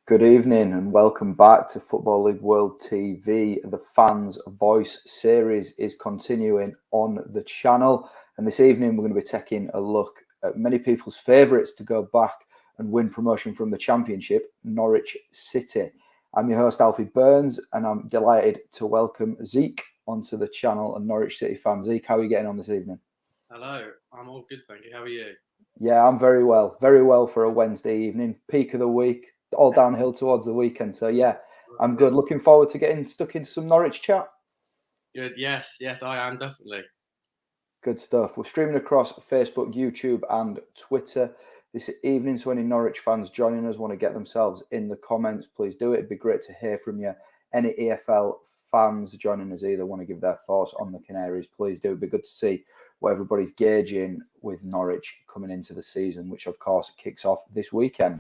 Good evening and welcome back to Football League World TV. The Fans Voice series is continuing on the channel, and this evening we're going to be taking a look at many people's favourites to go back and win promotion from the Championship, Norwich City. I'm your host Alfie Burns, and I'm delighted to welcome Zekey onto the channel, a Norwich City fan. Zekey, how are you getting on this evening? Hello, I'm all good, thank you. How are you? Yeah, I'm very well for a Wednesday evening, peak of the week, all downhill towards the weekend. So yeah, I'm good. Looking forward to getting stuck into some Norwich chat. Good, yes, I am definitely. Good stuff. We're streaming across Facebook, YouTube, and Twitter this evening. So any Norwich fans joining us want to get themselves in the comments, please do it. It'd be great to hear from you. Any EFL fans joining us either want to give their thoughts on the Canaries, please do. It'd be good to see what everybody's gauging with Norwich coming into the season, which of course kicks off this weekend.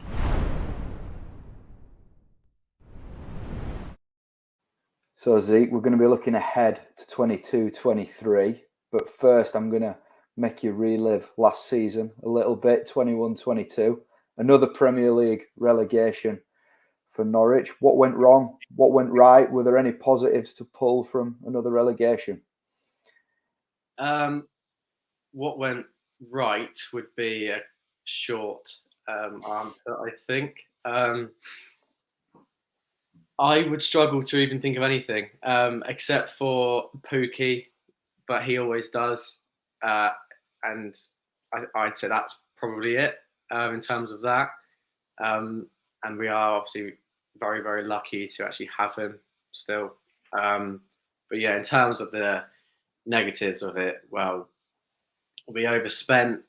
So Zeke, we're going to be looking ahead to 22-23, but first I'm going to make you relive last season a little bit, 21-22, another Premier League relegation for Norwich. What went wrong? What went right? Were there any positives to pull from another relegation? What went right would be a short answer, I think. I would struggle to even think of anything except for Pukki, but he always does. And I'd say that's probably it in terms of that. And we are obviously very, very lucky to actually have him still. But yeah, in terms of the negatives of it, well, we overspent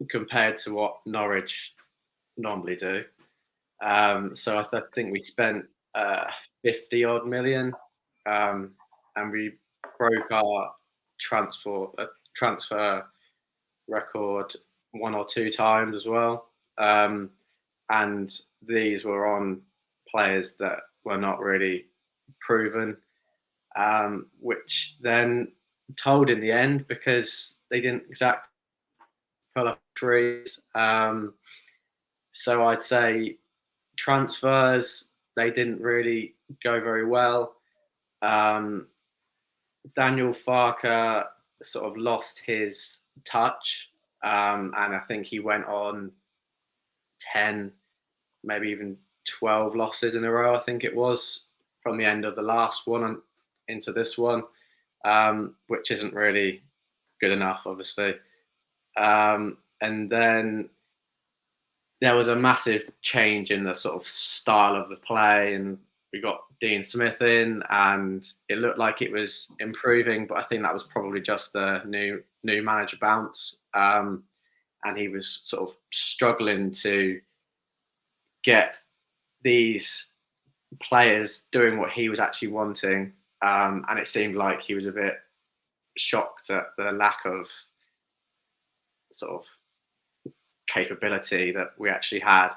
compared to what Norwich normally do. So I think we spent 50 odd million, and we broke our transfer record one or two times as well. And these were on players that were not really proven, which then told in the end because they didn't exactly pull up trees. So I'd say transfers, they didn't really go very well. Daniel Farker sort of lost his touch, and I think he went on 10, maybe even 12 losses in a row, I think it was, from the end of the last one into this one, which isn't really good enough, obviously. And then there was a massive change in the sort of style of the play, and we got Dean Smith in, and it looked like it was improving, but I think that was probably just the new manager bounce, and he was sort of struggling to get these players doing what he was actually wanting, and it seemed like he was a bit shocked at the lack of sort of capability that we actually had.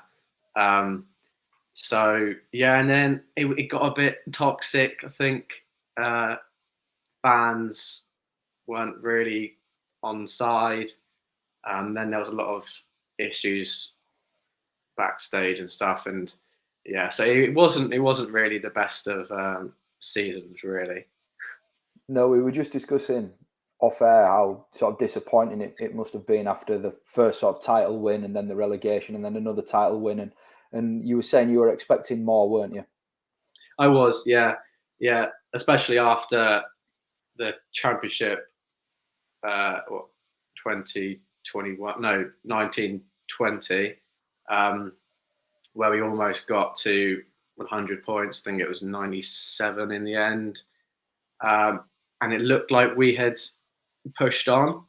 So yeah, and then it got a bit toxic. I think fans weren't really on side. Then there was a lot of issues backstage and stuff, and yeah, so it wasn't really the best of seasons, really. No, we were just discussing off air how sort of disappointing it must have been after the first sort of title win and then the relegation and then another title win. And you were saying you were expecting more, weren't you? I was, yeah. Especially after the championship, 2021, no, 1920, where we almost got to 100 points. I think it was 97 in the end. And it looked like we had pushed on.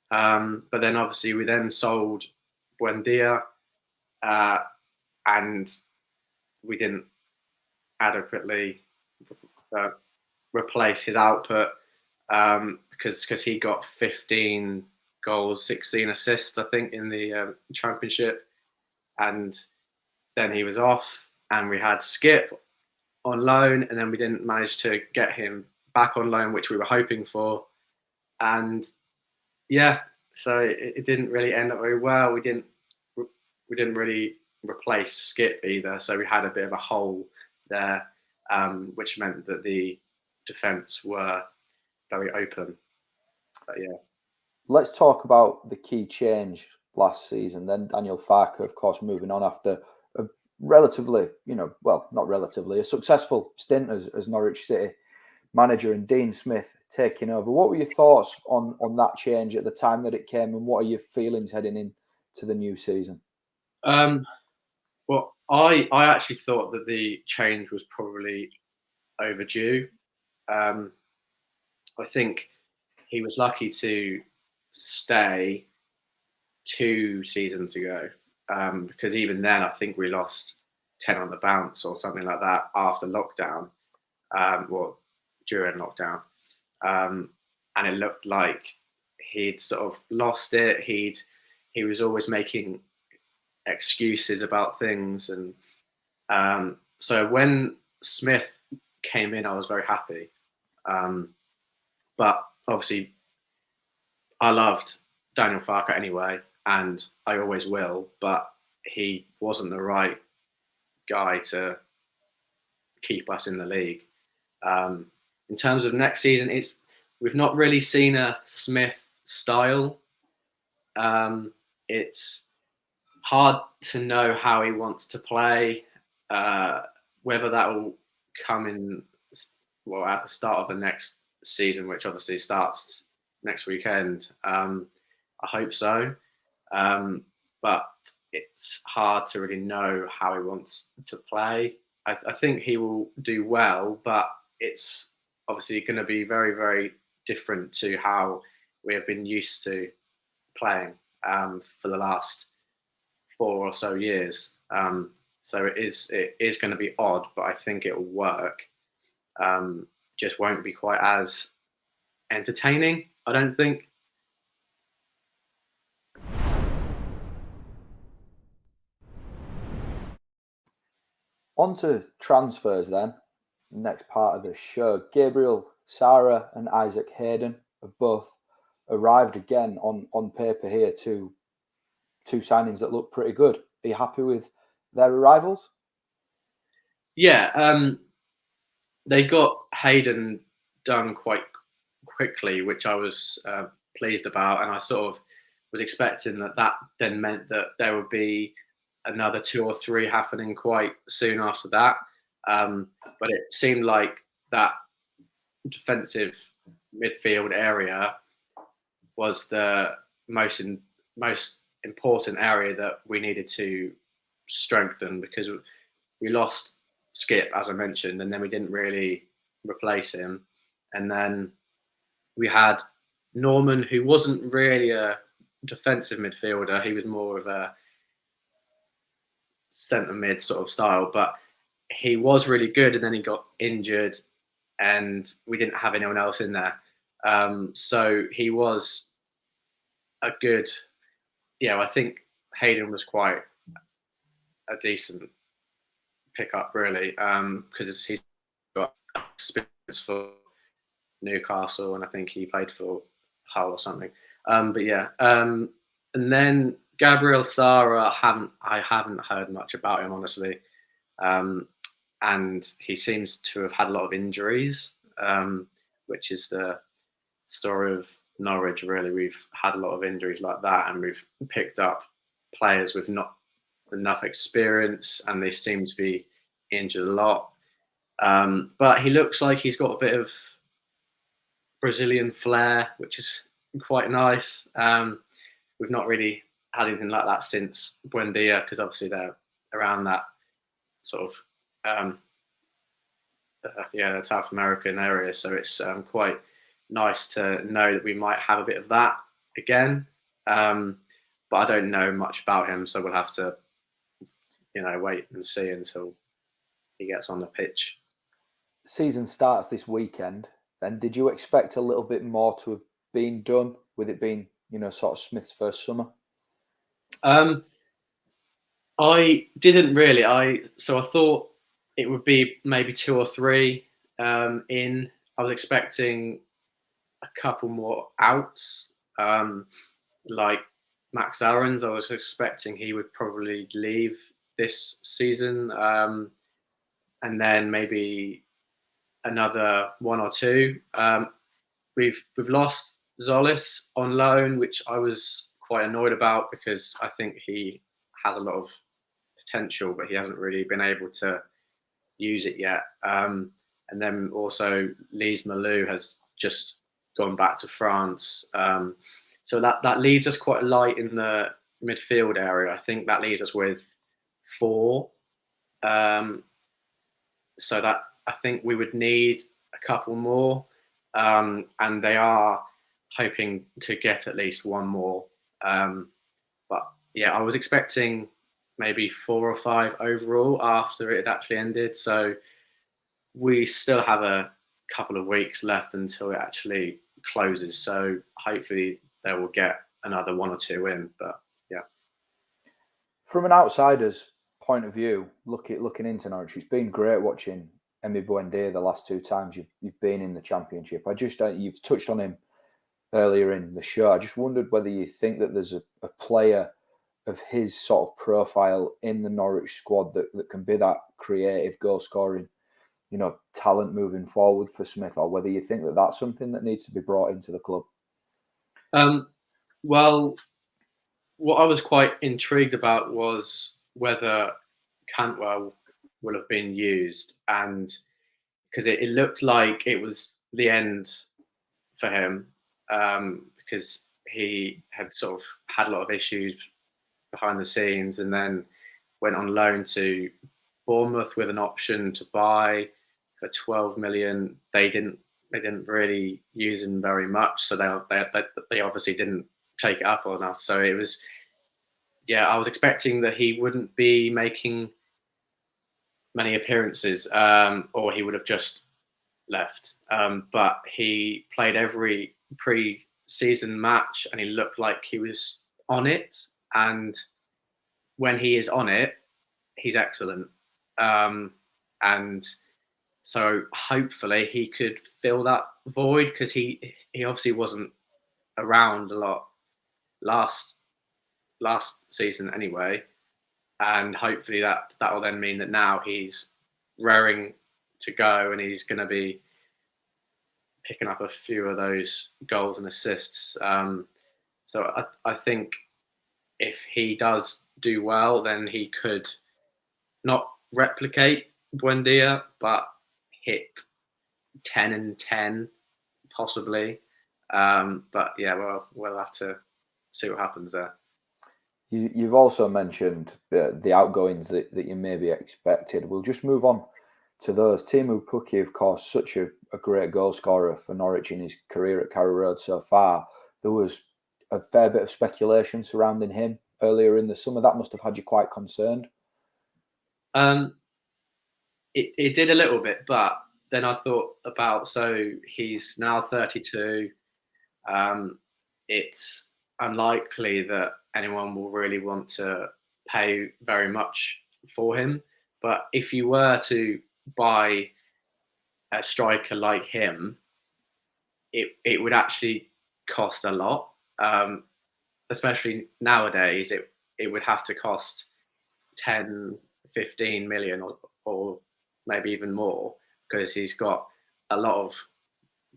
But then obviously we then sold Buendia, and we didn't adequately replace his output, because he got 15 goals, 16 assists, I think, in the championship. And then he was off, and we had Skip on loan, and then we didn't manage to get him back on loan, which we were hoping for. And yeah, so it didn't really end up very well. We didn't really replace Skip either. So we had a bit of a hole there, which meant that the defence were very open. But yeah. Let's talk about the key change last season. Then Daniel Farke, of course, moving on after a relatively, not relatively, a successful stint as Norwich City manager, and Dean Smith taking over. What were your thoughts on that change at the time that it came, and what are your feelings heading into the new season? Well, I actually thought that the change was probably overdue. I think he was lucky to stay 2 seasons ago, because even then I think we lost 10 on the bounce or something like that after lockdown, during lockdown, and it looked like he'd sort of lost it. He was always making excuses about things, and so when Smith came in, I was very happy. But obviously, I loved Daniel Farke anyway, and I always will. But he wasn't the right guy to keep us in the league. In terms of next season, we've not really seen a Smith style. It's hard to know how he wants to play, whether that will come in at the start of the next season, which obviously starts next weekend. I hope so, but it's hard to really know how he wants to play. I think he will do well, but it's obviously going to be very, very different to how we have been used to playing for the last 4 or so years. So it is going to be odd, but I think it will work. Just won't be quite as entertaining, I don't think. On to transfers then. Next part of the show. Gabriel Sara and Isaac Hayden have both arrived again on paper here. Two signings that look pretty good. Are you happy with their arrivals? Yeah, they got Hayden done quite quickly, which I was pleased about, and I sort of was expecting that then meant that there would be another 2 or 3 happening quite soon after that. But it seemed like that defensive midfield area was the most important area that we needed to strengthen, because we lost Skip, as I mentioned, and then we didn't really replace him. And then we had Norman, who wasn't really a defensive midfielder. He was more of a centre mid sort of style, but he was really good, and then he got injured, and we didn't have anyone else in there. So he was a good. I think Hayden was quite a decent pickup, really, because he's got experience for Newcastle, and I think he played for Hull or something. But yeah, and then Gabriel Sara, I haven't heard much about him, honestly, and he seems to have had a lot of injuries, which is the story of Norwich. Really, we've had a lot of injuries like that, and we've picked up players with not enough experience, and they seem to be injured a lot. But he looks like he's got a bit of Brazilian flair, which is quite nice. We've not really had anything like that since Buendia, because obviously they're around that sort of the South American area. So it's quite nice to know that we might have a bit of that again. But I don't know much about him, so we'll have to, wait and see until he gets on the pitch. The season starts this weekend. Then did you expect a little bit more to have been done, with it being, sort of Smith's first summer? I didn't really. I thought it would be maybe 2 or 3 in. I was expecting a couple more outs, like Max Aarons. I was expecting he would probably leave this season, and then maybe another 1 or 2. We've lost Zolis on loan, which I was quite annoyed about because I think he has a lot of potential, but he hasn't really been able to use it yet. And then also Lise Malou has just gone back to France. So that leaves us quite light in the midfield area. I think that leaves us with 4. So that I think we would need a couple more. And they are hoping to get at least 1 more. But yeah, I was expecting maybe 4 or 5 overall after it had actually ended. So we still have a couple of weeks left until it actually closes. So hopefully they will get another 1 or 2 in. But yeah. From an outsider's point of view, looking into Norwich, it's been great watching Emi Buendia the last 2 times you've been in the Championship. You've touched on him earlier in the show. I just wondered whether you think that there's a player of his sort of profile in the Norwich squad that can be that creative goal scoring, talent moving forward for Smith, or whether you think that that's something that needs to be brought into the club. Well, what I was quite intrigued about was whether Cantwell will have been used, and because it looked like it was the end for him, because he had sort of had a lot of issues behind the scenes, and then went on loan to Bournemouth with an option to buy for 12 million. They didn't really use him very much, so they obviously didn't take it up on us. So it was, I was expecting that he wouldn't be making many appearances, or he would have just left. But he played every pre-season match, and he looked like he was on it. And when he is on it, he's excellent. And so hopefully he could fill that void, because he obviously wasn't around a lot last season anyway. And hopefully that will then mean that now he's raring to go, and he's going to be picking up a few of those goals and assists. So I think if he does do well, then he could not replicate Buendia, but hit 10 and 10 possibly. But yeah, we'll have to see what happens there. You've also mentioned the outgoings that you maybe expected. We'll just move on to those. Teemu Pukki, of course, such a great goal scorer for Norwich in his career at Carrow Road so far. There was a fair bit of speculation surrounding him earlier in the summer. That must have had you quite concerned. It did a little bit, but then I thought about, so he's now 32. It's unlikely that anyone will really want to pay very much for him. But if you were to buy a striker like him, it would actually cost a lot. Especially nowadays, it would have to cost 10, 15 million or maybe even more, because he's got a lot of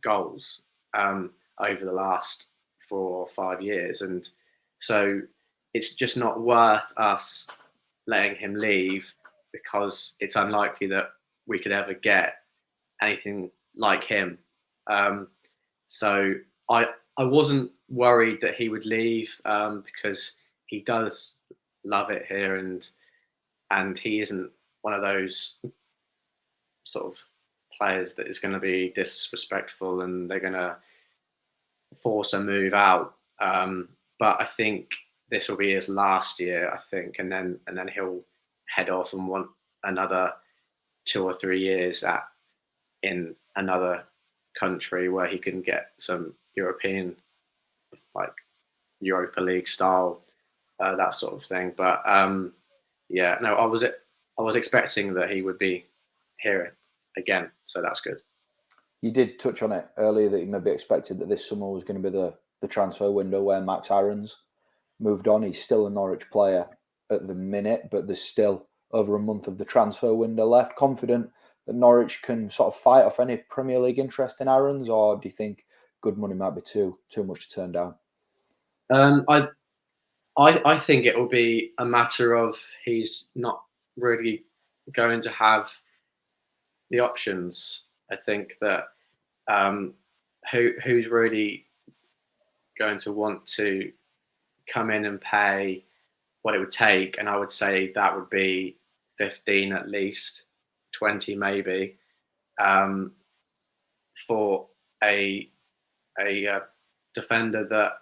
goals over the last 4 or 5 years. And so it's just not worth us letting him leave, because it's unlikely that we could ever get anything like him. So I wasn't worried that he would leave, because he does love it here, and he isn't one of those sort of players that is going to be disrespectful and they're going to force a move out. But I think this will be his last year, I think, and then he'll head off and want another 2 or 3 years in another country where he can get some European, like Europa League style, that sort of thing. But I was expecting that he would be here again, so that's good. You did touch on it earlier that you maybe expected that this summer was going to be the transfer window where Max Aarons moved on. He's still a Norwich player at the minute, but there's still over a month of the transfer window left. Confident that Norwich can sort of fight off any Premier League interest in Aarons, or do you think good money might be too much to turn down? I think it will be a matter of he's not really going to have the options. I think that who's really going to want to come in and pay what it would take, and I would say that would be 15 at least, 20 maybe, for a defender that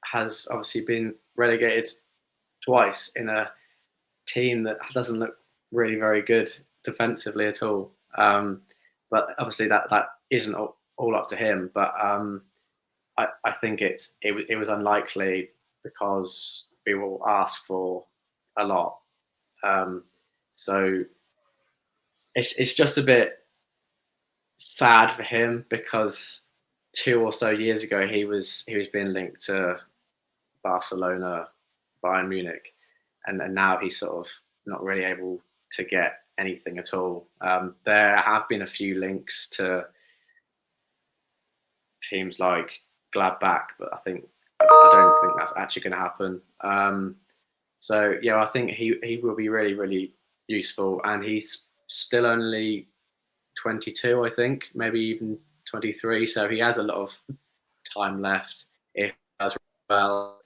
has obviously been relegated twice in a team that doesn't look really very good defensively at all. But obviously that isn't all up to him. But I think it was unlikely because we will ask for a lot. So it's just a bit sad for him because 2 or so years ago he was being linked to Barcelona, Bayern Munich, and now he's sort of not really able to get anything at all. There have been a few links to teams like Gladbach, but I don't think that's actually going to happen. So yeah, I think he will be really, really useful, and he's still only 22, I think, maybe even 23. So he has a lot of time left. If he does well,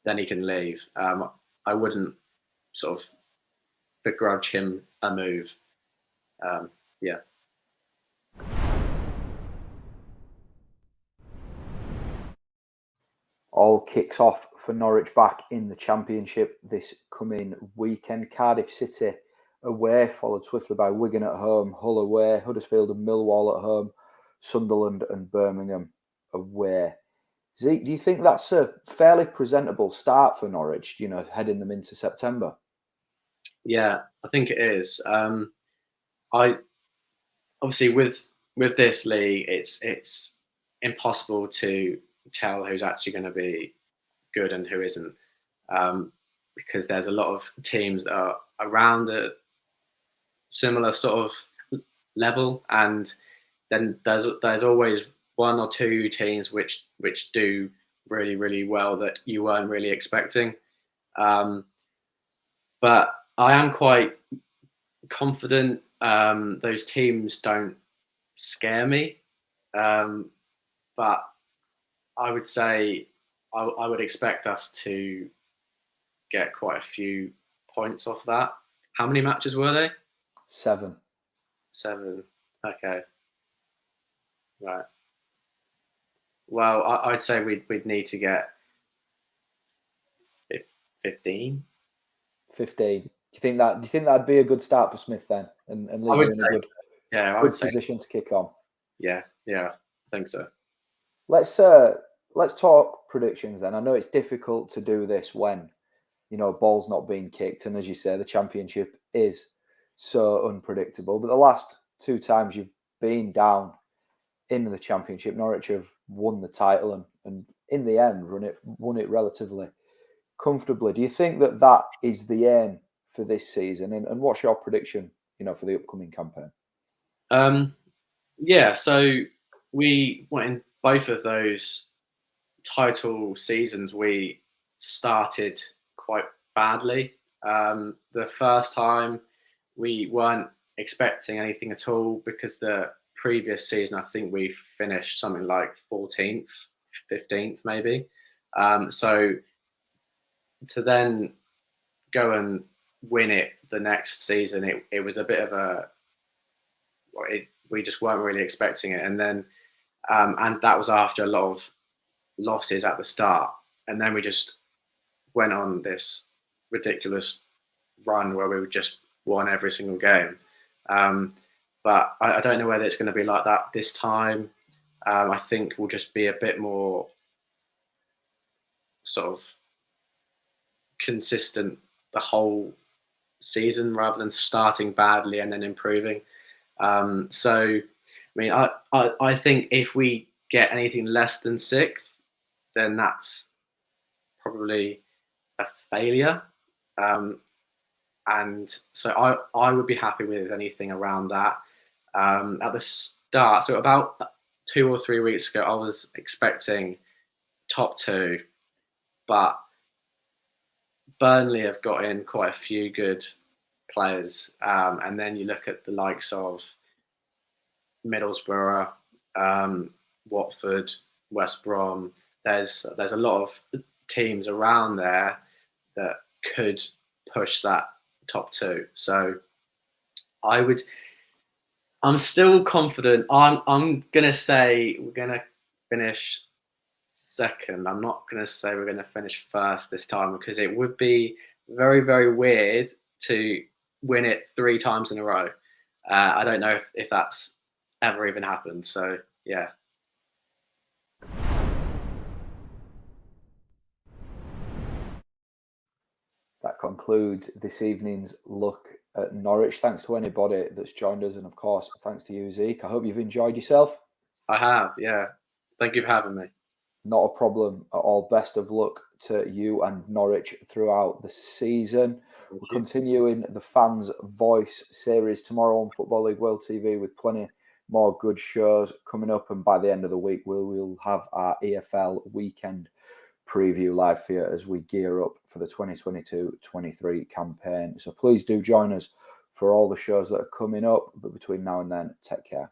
then he can leave. I wouldn't sort of begrudge him a move. Yeah. All kicks off for Norwich back in the Championship this coming weekend. Cardiff City away, followed swiftly by Wigan at home, Hull away, Huddersfield and Millwall at home, Sunderland and Birmingham away. Zeke, do you think that's a fairly presentable start for Norwich, heading them into September? Yeah, I think it is. I obviously with this league, it's impossible to tell who's actually going to be good and who isn't, because there's a lot of teams that are around a similar sort of level, and then there's always 1 or 2 teams which do really, really well that you weren't really expecting. But I am quite confident. Those teams don't scare me, but I would say I would expect us to get quite a few points off that. How many matches were they? 7. 7. Okay. Right. Well, I'd say we'd need to get 15. 15. Do you think that'd be a good start for Smith then, and leave him in a good, yeah, I good would say position to kick on? Yeah, I think so. Let's talk predictions then. I know it's difficult to do this when ball's not being kicked, and as you say, the Championship is so unpredictable. But the last 2 times you've been down in the Championship, Norwich have won the title and in the end won it relatively comfortably. Do you think that is the aim for this season? And what's your prediction, for the upcoming campaign? Yeah, so we went in both of those title seasons. We started quite badly. The first time we weren't expecting anything at all because the previous season, I think we finished something like 14th, 15th maybe. So to then go and win it the next season, it was a bit of we just weren't really expecting it. And then, and that was after a lot of losses at the start. And then we just went on this ridiculous run where we just won every single game. But I don't know whether it's going to be like that this time. I think we'll just be a bit more sort of consistent the whole season rather than starting badly and then improving. So, I mean, I think if we get anything less than 6th, then that's probably a failure. And so I would be happy with anything around that. At the start, so about 2 or 3 weeks ago, I was expecting top two, but Burnley have got in quite a few good players. And then you look at the likes of Middlesbrough, Watford, West Brom. There's a lot of teams around there that could push that top two. So I'm still confident. I'm gonna say we're gonna finish second. I'm not gonna say we're gonna finish first this time, because it would be very, very weird to win it 3 times in a row. I don't know if that's ever even happened. So yeah. That concludes this evening's look at Norwich. Thanks to anybody that's joined us, and of course, thanks to you, Zeke. I hope you've enjoyed yourself. I have, yeah. Thank you for having me. Not a problem at all. Best of luck to you and Norwich throughout the season. We're continuing the Fans Voice series tomorrow on Football League World TV with plenty more good shows coming up. And by the end of the week, we'll have our EFL weekend preview live for you as we gear up for the 2022-23 campaign. So please do join us for all the shows that are coming up. But between now and then, take care.